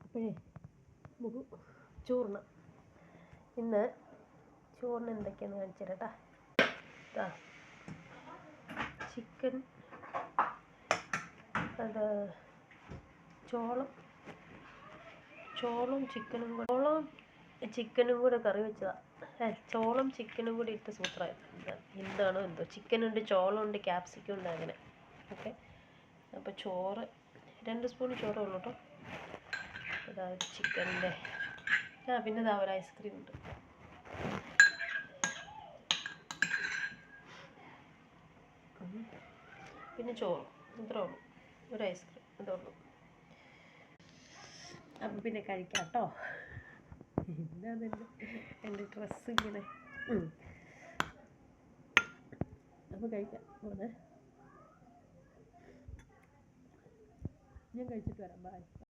അപ്പോഴേ നമുക്ക് ചോറിന് ഇന്ന് ചോറിന് എന്തൊക്കെയാണെന്ന് കാണിച്ചു തരാം കേട്ടോ. ചിക്കൻ, അത് ചോളം ചിക്കനും കൂടെ കറി വെച്ചതാണ്. ചോളം ചിക്കനും കൂടി ഇട്ട് സൂപ്പറായിരുന്നു. എന്താണോ എന്തോ, ചിക്കനുണ്ട്, ചോളമുണ്ട്, ക്യാപ്സിക്കം ഉണ്ട്, അങ്ങനെ. ഓക്കെ, അപ്പോൾ ചോറ് 2 സ്പൂൺ ചോറേ ഉള്ളൂ കേട്ടോ. അതാ ചിക്കൻ്റെ. പിന്നെ ഇതാ ഒരു ഐസ്ക്രീം ഉണ്ട്. പിന്നെ ചോറ് ഇത്രേ ഉള്ളൂ, ഒരു ഐസ്ക്രീം ഇതേ ഉള്ളൂ. അപ്പം പിന്നെ കഴിക്കാം കേട്ടോ. എന്താണ് എൻ്റെ ഡ്രസ്സ് ഇങ്ങനെ. അപ്പോൾ കഴിക്കാം. ഞാൻ കഴിച്ചിട്ട് വരാം. ബൈ.